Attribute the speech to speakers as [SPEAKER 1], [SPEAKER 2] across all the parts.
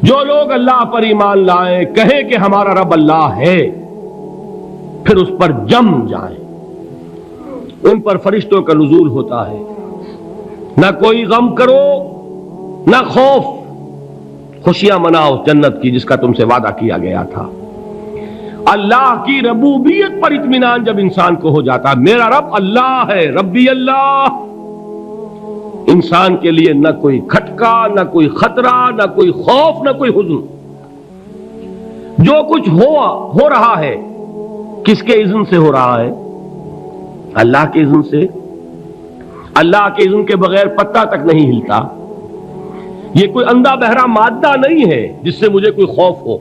[SPEAKER 1] جو لوگ اللہ پر ایمان لائیں، کہیں کہ ہمارا رب اللہ ہے، پھر اس پر جم جائیں، ان پر فرشتوں کا نزول ہوتا ہے۔ نہ کوئی غم کرو نہ خوف، خوشیاں مناؤ جنت کی جس کا تم سے وعدہ کیا گیا تھا۔ اللہ کی ربوبیت پر اطمینان جب انسان کو ہو جاتا، میرا رب اللہ ہے، ربی اللہ، انسان کے لیے نہ کوئی کھٹکا، نہ کوئی خطرہ، نہ کوئی خوف، نہ کوئی حزن۔ جو کچھ ہو رہا ہے کس کے اذن سے ہو رہا ہے؟ اللہ کے اذن سے۔ اللہ کے اذن کے بغیر پتہ تک نہیں ہلتا۔ یہ کوئی اندھا بہرا مادہ نہیں ہے جس سے مجھے کوئی خوف ہو۔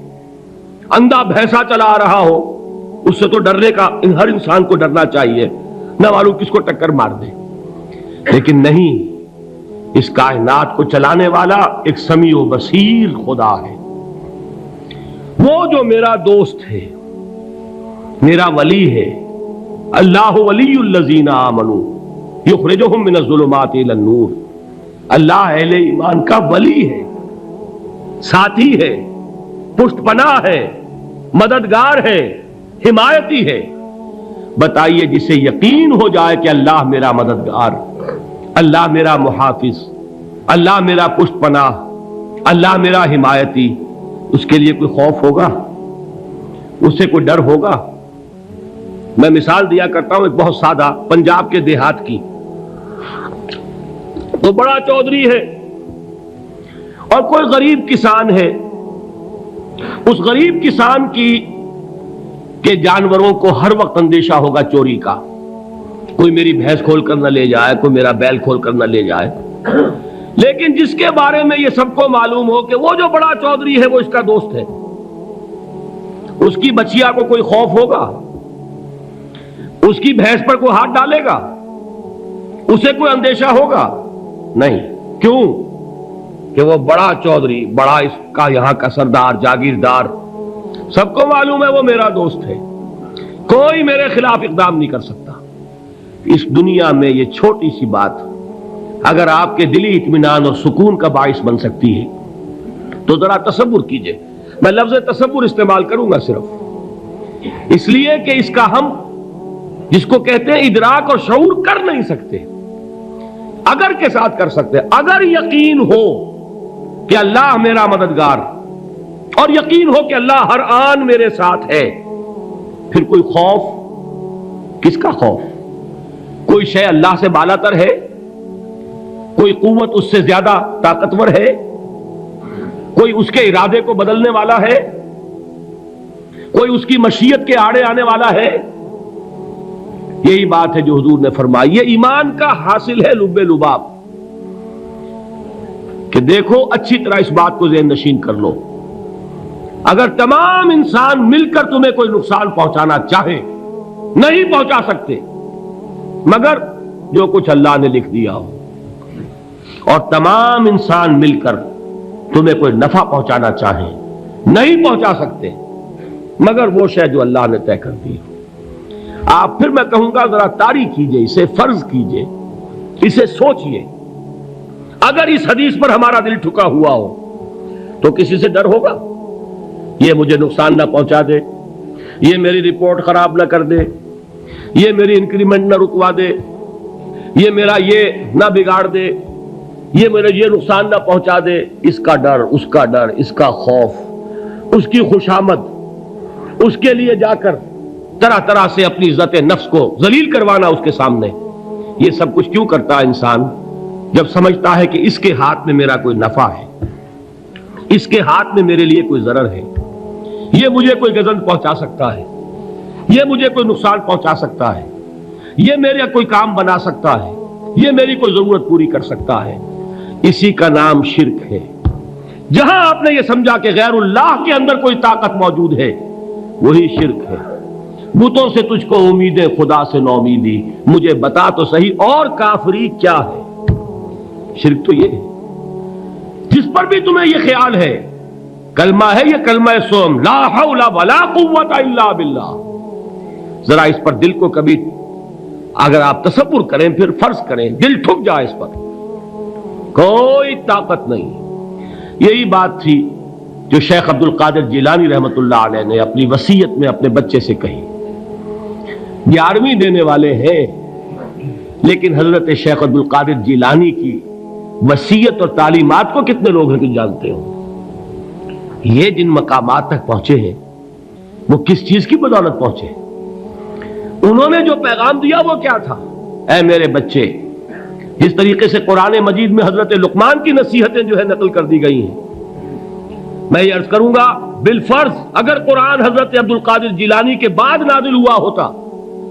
[SPEAKER 1] اندھا بھینسا چلا آ رہا ہو، اس سے تو ڈرنے کا ہر انسان کو ڈرنا چاہیے، نہ معلوم کس کو ٹکر مار دے۔ لیکن نہیں، اس کائنات کو چلانے والا ایک سمیع و بصیر خدا ہے، وہ جو میرا دوست ہے، میرا ولی ہے۔ اللہ ولی الذین آمنوا یخرجہم من الظلمات الی النور۔ اللہ اہل ایمان کا ولی ہے، ساتھی ہے، پشت پناہ ہے، مددگار ہے، حمایتی ہے۔ بتائیے جسے یقین ہو جائے کہ اللہ میرا مددگار، اللہ میرا محافظ، اللہ میرا پشت پناہ، اللہ میرا حمایتی، اس کے لیے کوئی خوف ہوگا؟ اس سے کوئی ڈر ہوگا؟ میں مثال دیا کرتا ہوں ایک بہت سادہ، پنجاب کے دیہات کی۔ تو بڑا چودھری ہے اور کوئی غریب کسان ہے۔ اس غریب کسان کے جانوروں کو ہر وقت اندیشہ ہوگا چوری کا، کوئی میری بھینس کھول کر نہ لے جائے، کوئی میرا بیل کھول کر نہ لے جائے۔ لیکن جس کے بارے میں یہ سب کو معلوم ہو کہ وہ جو بڑا چودھری ہے وہ اس کا دوست ہے، اس کی بچیا کو کوئی خوف ہوگا؟ اس کی بھینس پر کوئی ہاتھ ڈالے گا؟ اسے کوئی اندیشہ ہوگا؟ نہیں۔ کیوں؟ کہ وہ بڑا چودھری، بڑا اس کا یہاں کا سردار، جاگیردار، سب کو معلوم ہے وہ میرا دوست ہے، کوئی میرے خلاف اقدام نہیں کر سکتا۔ اس دنیا میں یہ چھوٹی سی بات اگر آپ کے دلی اطمینان اور سکون کا باعث بن سکتی ہے تو ذرا تصور کیجئے۔ میں لفظ تصور استعمال کروں گا صرف اس لیے کہ اس کا ہم جس کو کہتے ہیں ادراک اور شعور کر نہیں سکتے، اگر کے ساتھ کر سکتے۔ اگر یقین ہو کہ اللہ میرا مددگار اور یقین ہو کہ اللہ ہر آن میرے ساتھ ہے، پھر کوئی خوف؟ کس کا خوف؟ کوئی شے اللہ سے بالاتر ہے؟ کوئی قوت اس سے زیادہ طاقتور ہے؟ کوئی اس کے ارادے کو بدلنے والا ہے؟ کوئی اس کی مشیت کے آڑے آنے والا ہے؟ یہی بات ہے جو حضور نے فرمائی۔ یہ ایمان کا حاصل ہے لب لباب، کہ دیکھو اچھی طرح اس بات کو ذہن نشین کر لو، اگر تمام انسان مل کر تمہیں کوئی نقصان پہنچانا چاہے نہیں پہنچا سکتے، مگر جو کچھ اللہ نے لکھ دیا ہو، اور تمام انسان مل کر تمہیں کوئی نفع پہنچانا چاہیں نہیں پہنچا سکتے، مگر وہ شے جو اللہ نے طے کر دی ہو۔ آپ پھر میں کہوں گا ذرا طاری کیجئے، اسے فرض کیجئے، اسے سوچئے۔ اگر اس حدیث پر ہمارا دل ٹھکا ہوا ہو تو کسی سے ڈر ہوگا؟ یہ مجھے نقصان نہ پہنچا دے، یہ میری رپورٹ خراب نہ کر دے، یہ میری انکریمنٹ نہ رکوا دے، یہ میرا یہ نہ بگاڑ دے، یہ میرا یہ نقصان نہ پہنچا دے۔ اس کا ڈر، اس کا ڈر، اس کا خوف، اس کی خوشامد، اس کے لیے جا کر طرح طرح سے اپنی عزت نفس کو ذلیل کروانا اس کے سامنے، یہ سب کچھ کیوں کرتا ہے انسان؟ جب سمجھتا ہے کہ اس کے ہاتھ میں میرا کوئی نفع ہے، اس کے ہاتھ میں میرے لیے کوئی ضرر ہے، یہ مجھے کوئی گزن پہنچا سکتا ہے، یہ مجھے کوئی نقصان پہنچا سکتا ہے، یہ میرا کوئی کام بنا سکتا ہے، یہ میری کوئی ضرورت پوری کر سکتا ہے، اسی کا نام شرک ہے۔ جہاں آپ نے یہ سمجھا کہ غیر اللہ کے اندر کوئی طاقت موجود ہے، وہی شرک ہے۔ بتوں سے تجھ کو امیدیں، خدا سے نومیدی، مجھے بتا تو صحیح اور کافری کیا ہے؟ شرک تو یہ ہے۔ جس پر بھی تمہیں یہ خیال ہے، کلمہ ہے یہ کلمہ سوم، لا حول ولا قوت الا باللہ، ذرا اس پر دل کو کبھی اگر آپ تصور کریں، پھر فرض کریں، دل ٹھک جائے اس پر، کوئی طاقت نہیں۔ یہی بات تھی جو شیخ عبد القادر جیلانی رحمۃ اللہ علیہ نے اپنی وصیت میں اپنے بچے سے کہی. 11ویں دینے والے ہیں، لیکن حضرت شیخ عبد القادر جیلانی کی وصیت اور تعلیمات کو کتنے لوگ ہیں کہ جانتے ہو؟ یہ جن مقامات تک پہنچے ہیں وہ کس چیز کی بدولت پہنچے؟ انہوں نے جو پیغام دیا وہ کیا تھا؟ اے میرے بچے، جس طریقے سے قرآن مجید میں حضرت لقمان کی نصیحتیں جو ہے نقل کر دی گئی ہیں، میں یہ عرض کروں گا بالفرض اگر قرآن حضرت عبد القادر جیلانی کے بعد نازل ہوا ہوتا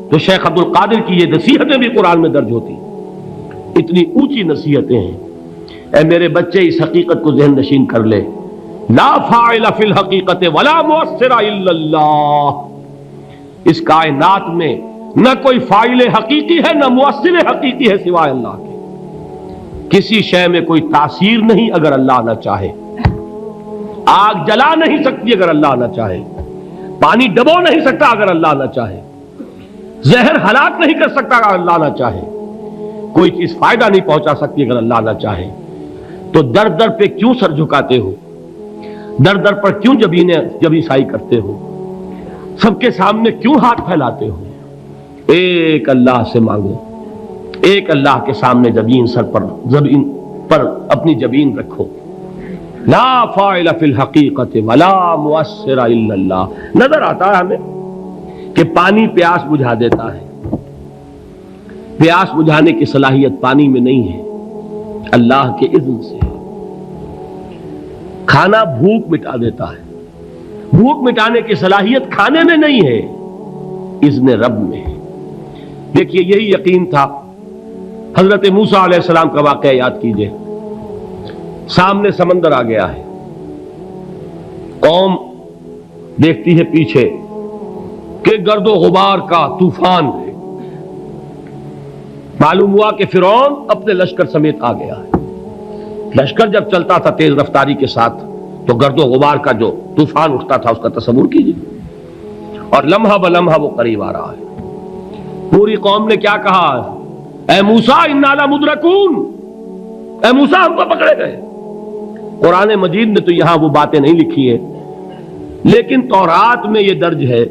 [SPEAKER 1] تو شیخ عبد القادر کی یہ نصیحتیں بھی قرآن میں درج ہوتی. اتنی اونچی نصیحتیں ہیں. اے میرے بچے، اس حقیقت کو ذہن نشین کر لے، لا فاعل فی الحقیقت ولا مؤثر الا اللہ. اس کائنات میں نہ کوئی فاعل حقیقی ہے نہ مؤثر حقیقی ہے سوائے اللہ کے. کسی شے میں کوئی تاثیر نہیں اگر اللہ نہ چاہے. آگ جلا نہیں سکتی اگر اللہ نہ چاہے. پانی ڈبو نہیں سکتا اگر اللہ نہ چاہے. زہر ہلاک نہیں کر سکتا اگر اللہ نہ چاہے. کوئی چیز فائدہ نہیں پہنچا سکتی اگر اللہ نہ چاہے. تو در در پہ کیوں سر جھکاتے ہو؟ در در پر کیوں جبیں سائی کرتے ہو؟ سب کے سامنے کیوں ہاتھ پھیلاتے ہو؟ ایک اللہ سے مانگو. ایک اللہ کے سامنے زمین پر اپنی جبین رکھو. لا فاعل فی الحقیقت ولا مؤثر الا اللہ. نظر آتا ہے ہمیں کہ پانی پیاس بجھا دیتا ہے. پیاس بجھانے کی صلاحیت پانی میں نہیں ہے، اللہ کے اذن سے. کھانا بھوک مٹا دیتا ہے. بھوک مٹانے کی صلاحیت کھانے میں نہیں ہے، اذن رب میں ہے. دیکھیے یہی یقین تھا. حضرت موسیٰ علیہ السلام کا واقعہ یاد کیجئے. سامنے سمندر آ گیا ہے، قوم دیکھتی ہے پیچھے کہ گرد و غبار کا طوفان ہے. معلوم ہوا کہ فرعون اپنے لشکر سمیت آ گیا ہے. لشکر جب چلتا تھا تیز رفتاری کے ساتھ تو گرد و غبار کا جو طوفان اٹھتا تھا اس کا تصور کیجیے. اور لمحہ بلمحہ وہ قریب آ رہا ہے. پوری قوم نے کیا کہا؟ اے موسیٰ انا لمدرکون، اے موسیٰ ہم کو پکڑے گئے. قرآن مجید نے تو یہاں وہ باتیں نہیں لکھی ہیں، لیکن تورات میں یہ درج ہے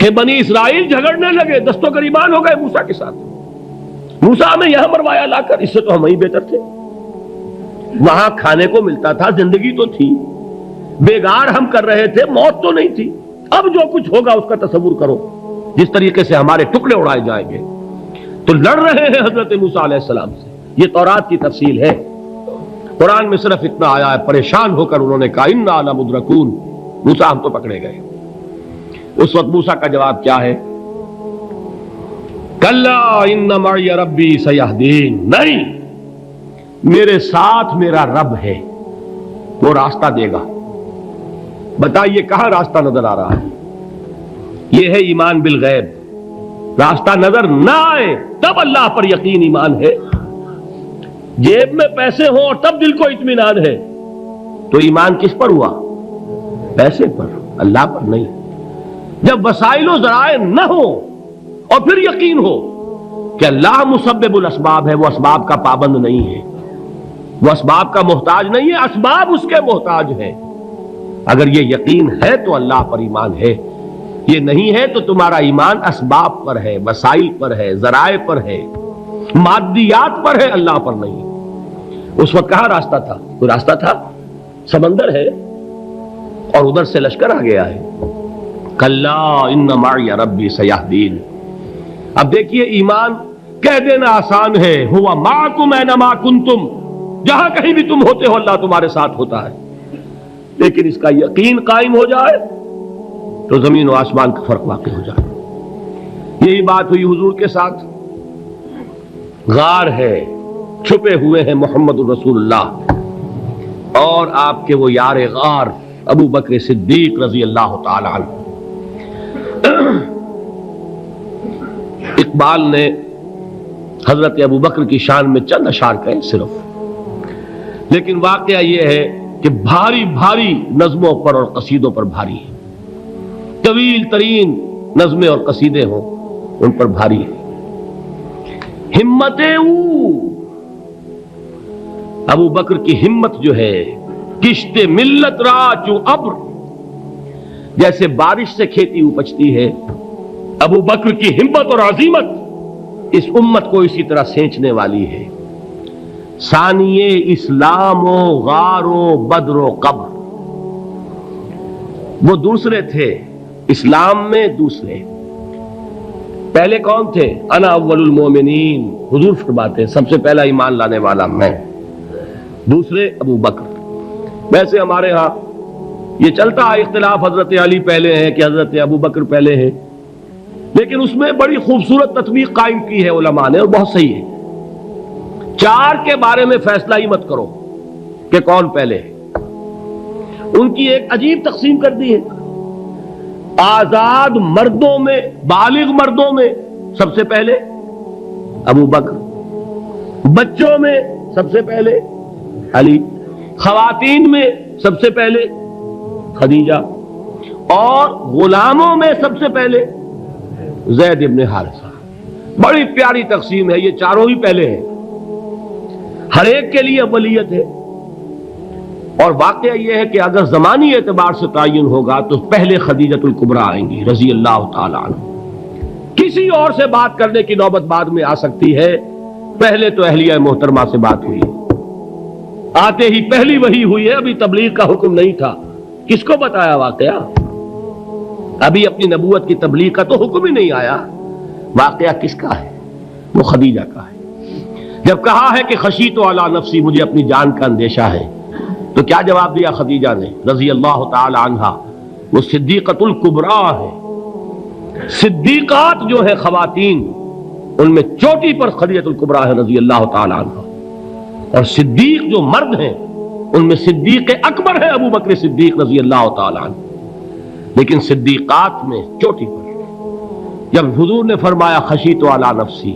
[SPEAKER 1] کہ بنی اسرائیل جھگڑنے لگے، دست و گریبان ہو گئے موسیٰ کے ساتھ. موسیٰ ہمیں یہاں مروایا لا کر، اس سے تو ہم ہی بہتر تھے. وہاں کھانے کو ملتا تھا، زندگی تو تھی، بیگار ہم کر رہے تھے، موت تو نہیں تھی. اب جو کچھ ہوگا اس کا تصور کرو، جس طریقے سے ہمارے ٹکڑے اڑائے جائیں گے. تو لڑ رہے ہیں حضرت موسیٰ علیہ السلام سے. یہ تورات کی تفصیل ہے. قرآن میں صرف اتنا آیا ہے، پریشان ہو کر انہوں نے کہا انا لمدرکون، موسیٰ ہم تو پکڑے گئے. اس وقت موسیٰ کا جواب کیا ہے؟ کلا ان معی ربی سیہدین. نہیں، میرے ساتھ میرا رب ہے، وہ راستہ دے گا. بتائیے کہاں راستہ نظر آ رہا ہے؟ یہ ہے ایمان بالغیب. راستہ نظر نہ آئے تب اللہ پر یقین ایمان ہے. جیب میں پیسے ہوں اور تب دل کو اطمینان ہے تو ایمان کس پر ہوا؟ پیسے پر، اللہ پر نہیں. جب وسائل و ذرائع نہ ہو اور پھر یقین ہو کہ اللہ مسبب الاسباب ہے، وہ اسباب کا پابند نہیں ہے، وہ اسباب کا محتاج نہیں ہے، اسباب اس کے محتاج ہیں. اگر یہ یقین ہے تو اللہ پر ایمان ہے. یہ نہیں ہے تو تمہارا ایمان اسباب پر ہے، وسائل پر ہے، ذرائع پر ہے، مادیات پر ہے، اللہ پر نہیں. اس وقت کہاں راستہ تھا؟ کوئی راستہ تھا؟ سمندر ہے اور ادھر سے لشکر آ گیا ہے. کلا ان معی ربی سیہدین. اب دیکھیے ایمان کہہ دینا آسان ہے، ہوا معکم اینما کنتم، جہاں کہیں بھی تم ہوتے ہو اللہ تمہارے ساتھ ہوتا ہے. لیکن اس کا یقین قائم ہو جائے تو زمین و آسمان کا فرق واقع ہو جائے. یہی بات ہوئی حضور کے ساتھ. غار ہے، چھپے ہوئے ہیں محمد الرسول اللہ اور آپ کے وہ یار غار ابو بکر صدیق رضی اللہ تعالی عنہ. اقبال نے حضرت ابو بکر کی شان میں چند اشعار کہے صرف، لیکن واقعہ یہ ہے کہ بھاری بھاری نظموں پر اور قصیدوں پر بھاری ہے. طویل ترین نظمیں اور قصیدے ہوں ان پر بھاری ہے. ہمت ابو بکر کی ہمت جو ہے کشت ملت را چو ابر، جیسے بارش سے کھیتی اپجتی ہے، ابو بکر کی ہمت اور عزیمت اس امت کو اسی طرح سینچنے والی ہے۔ ثانیے اسلام و غار و بدر و قبر، وہ دوسرے تھے اسلام میں، دوسرے پہلے کون تھے؟ انا اول المومنین، حضور فرماتے ہیں سب سے پہلا ایمان لانے والا میں، دوسرے ابو بکر۔ ویسے ہمارے ہاں یہ چلتا ہے اختلاف، حضرت علی پہلے ہیں کہ حضرت ابو بکر پہلے ہیں، لیکن اس میں بڑی خوبصورت تطبیق قائم کی ہے علماء نے، اور بہت صحیح ہے۔ چار کے بارے میں فیصلہ ہی مت کرو کہ کون پہلے ہے، ان کی ایک عجیب تقسیم کر دی ہے۔ آزاد مردوں میں، بالغ مردوں میں سب سے پہلے ابو بکر، بچوں میں سب سے پہلے علی، خواتین میں سب سے پہلے خدیجہ، اور غلاموں میں سب سے پہلے زید ابن حارثہ۔ بڑی پیاری تقسیم ہے، یہ چاروں ہی پہلے ہیں، ہر ایک کے لیے اولیت ہے۔ اور واقعہ یہ ہے کہ اگر زمانی اعتبار سے تعین ہوگا تو پہلے خدیجۃ الکبریٰ آئیں گی رضی اللہ تعالی عنہ، کسی اور سے بات کرنے کی نوبت بعد میں آ سکتی ہے، پہلے تو اہلیہ محترمہ سے بات ہوئی، آتے ہی پہلی وحی ہوئی ہے، ابھی تبلیغ کا حکم نہیں تھا، کس کو بتایا واقعہ؟ ابھی اپنی نبوت کی تبلیغ کا تو حکم ہی نہیں آیا، واقعہ کس کا ہے؟ وہ خدیجہ کا ہے۔ جب کہا ہے کہ خشیت علی نفسی، مجھے اپنی جان کا اندیشہ ہے، تو کیا جواب دیا خدیجہ نے رضی اللہ تعالی عنہا؟ وہ صدیقۃ الکبریٰ ہے، صدیقات جو ہے خواتین ان میں چوٹی پر خدیجۃ الکبریٰ ہے رضی اللہ تعالی عنہا، اور صدیق جو مرد ہیں ان میں صدیق اکبر ہے ابو بکر صدیق رضی اللہ تعالی عنہ، لیکن صدیقات میں چوٹی پر۔ جب حضور نے فرمایا خشیت علی نفسی،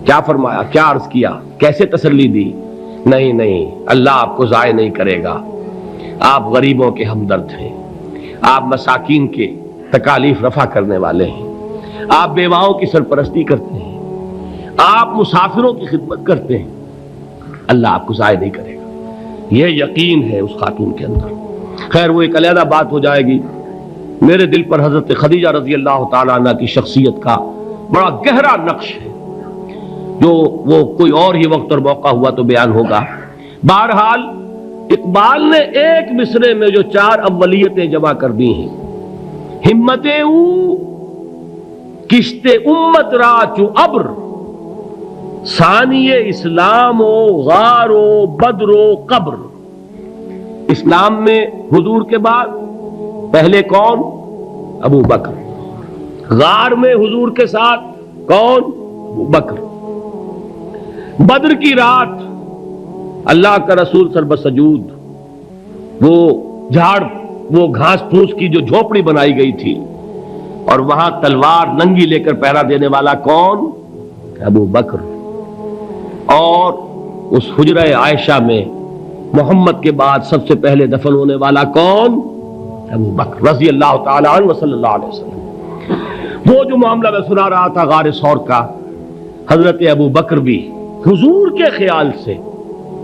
[SPEAKER 1] کیا فرمایا؟ کیا عرض کیا؟ کیسے تسلی دی؟ نہیں نہیں، اللہ آپ کو ضائع نہیں کرے گا، آپ غریبوں کے ہمدرد ہیں، آپ مساکین کے تکالیف رفع کرنے والے ہیں، آپ بیواؤں کی سرپرستی کرتے ہیں، آپ مسافروں کی خدمت کرتے ہیں، اللہ آپ کو ضائع نہیں کرے گا۔ یہ یقین ہے اس خاتون کے اندر۔ خیر وہ ایک علیحدہ بات ہو جائے گی۔ میرے دل پر حضرت خدیجہ رضی اللہ تعالی عنہ کی شخصیت کا بڑا گہرا نقش ہے، جو وہ کوئی اور ہی وقت اور موقع ہوا تو بیان ہوگا۔ بہرحال اقبال نے ایک مصرے میں جو چار اولیتیں جمع کر دی ہیں، ہمت او کشت امت را چو ابر، ثانی اسلام و غار و بدر و قبر۔ اسلام میں حضور کے بعد پہلے کون؟ ابو بکر۔ غار میں حضور کے ساتھ کون؟ ابو بکر۔ بدر کی رات اللہ کا رسول سربسجود وہ جھاڑ، وہ گھاس پھوس کی جو جھوپڑی بنائی گئی تھی، اور وہاں تلوار ننگی لے کر پہرا دینے والا کون؟ ابو بکر۔ اور اس حجرہ عائشہ میں محمد کے بعد سب سے پہلے دفن ہونے والا کون؟ ابو بکر رضی اللہ تعالی عنہ صلی اللہ علیہ وسلم۔ وہ جو معاملہ میں سنا رہا تھا غار ثور کا، حضرت ابو بکر بھی حضور کے خیال سے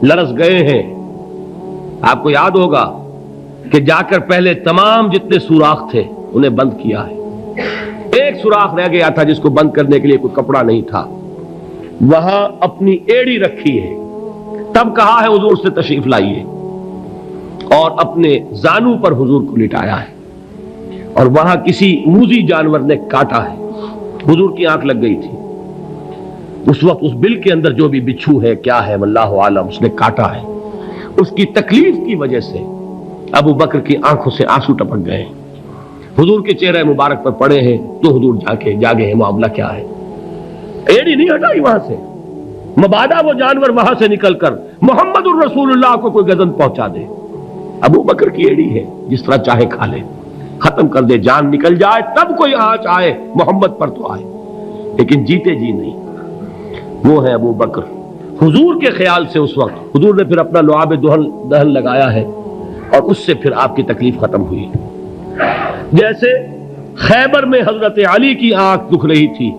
[SPEAKER 1] لرز گئے ہیں۔ آپ کو یاد ہوگا کہ جا کر پہلے تمام جتنے سوراخ تھے انہیں بند کیا ہے، ایک سوراخ رہ گیا تھا جس کو بند کرنے کے لیے کوئی کپڑا نہیں تھا، وہاں اپنی ایڑی رکھی ہے، تب کہا ہے حضور سے تشریف لائیے، اور اپنے زانو پر حضور کو لٹایا ہے، اور وہاں کسی موذی جانور نے کاٹا ہے، حضور کی آنکھ لگ گئی تھی، اس وقت اس بل کے اندر جو بھی بچھو ہے کیا ہے واللہ عالم، اس نے کاٹا ہے، اس کی تکلیف کی وجہ سے ابو بکر کی آنکھوں سے آنسو ٹپک گئے، حضور کے چہرے مبارک پر پڑے ہیں، تو حضور جاگے ہیں، معاملہ کیا ہے؟ ایڑی نہیں ہٹائی وہاں سے، مبادا وہ جانور وہاں سے نکل کر محمد الرسول اللہ کو کوئی گزن پہنچا دے، ابو بکر کی ایڑی ہے، جس طرح چاہے کھا لے، ختم کر دے، جان نکل جائے تب کوئی آنچ آئے محمد پر تو آئے، لیکن جیتے جی نہیں۔ وہ ہے ابو بکر حضور کے خیال سے۔ اس وقت حضور نے پھر اپنا لعاب دہن لگایا ہے، اور اس سے پھر آپ کی تکلیف ختم ہوئی۔ جیسے خیبر میں حضرت علی کی آنکھ دکھ رہی تھی،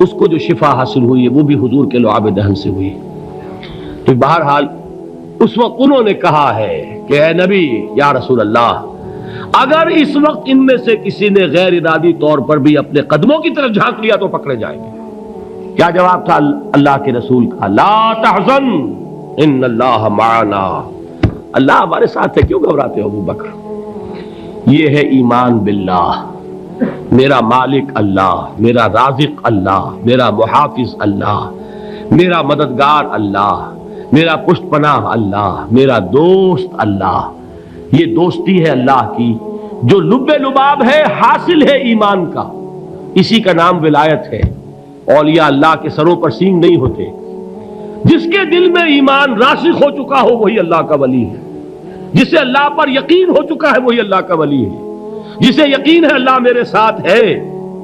[SPEAKER 1] اس کو جو شفا حاصل ہوئی ہے وہ بھی حضور کے لعاب دہن سے ہوئی۔ تو بہرحال اس وقت انہوں نے کہا ہے کہ اے نبی یا رسول اللہ، اگر اس وقت ان میں سے کسی نے غیر ارادی طور پر بھی اپنے قدموں کی طرف جھانک لیا تو پکڑے جائیں گے۔ کیا جواب تھا اللہ کے رسول کا؟ لا تحزن ان اللہ معنا، اللہ ہمارے ساتھ ہے، کیوں گھبراتے ہو ابو بکر؟ یہ ہے ایمان باللہ، میرا مالک اللہ، میرا رازق اللہ، میرا محافظ اللہ، میرا مددگار اللہ، میرا پشت پناہ اللہ، میرا دوست اللہ۔ یہ دوستی ہے اللہ کی جو لب لباب ہے، حاصل ہے ایمان کا، اسی کا نام ولایت ہے۔ اولیاء اللہ کے سروں پر سینگ نہیں ہوتے، جس کے دل میں ایمان راسخ ہو چکا ہو وہی اللہ کا ولی ہے، جسے اللہ پر یقین ہو چکا ہے وہی اللہ کا ولی ہے، جسے یقین ہے اللہ میرے ساتھ ہے،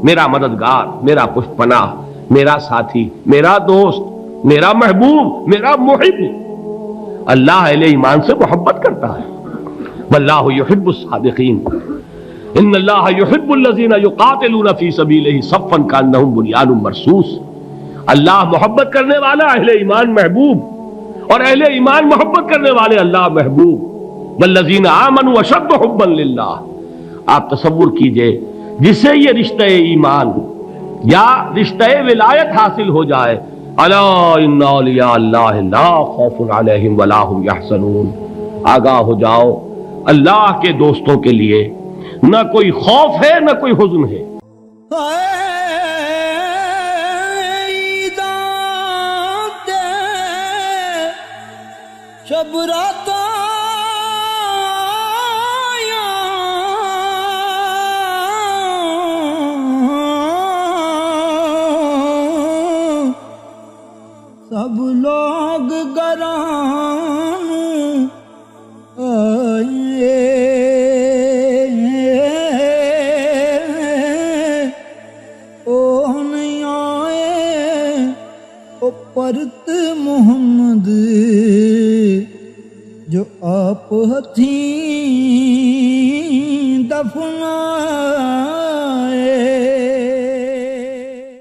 [SPEAKER 1] میرا مددگار، میرا پشت پناہ، میرا ساتھی، میرا دوست، میرا محبوب، میرا محب۔ اللہ اہل ایمان سے محبت کرتا ہے۔ واللہ یحب الصادقین، ان اللہ یحب الذین یقاتلون فی سبیلہ صفا کانہم بنیان مرصوص۔ اللہ محبت کرنے والا، اہل ایمان محبوب، اور اہل ایمان محبت کرنے والے اللہ محبوب۔ والذین آمنوا اشد حبا للہ۔ آپ تصور کیجئے جسے یہ رشتہ ایمان یا رشتہ ولایت حاصل ہو جائے، الا ان اولیاء اللہ لا خوف علیہم ولا هم یحزنون، آگاہ ہو جاؤ، اللہ کے دوستوں کے لیے نہ کوئی خوف ہے نہ کوئی حزن ہے۔
[SPEAKER 2] شب رات سب لوگ گران آئے، او نہیں آئے او پرت محمد جو آپ ہتھیں دفنا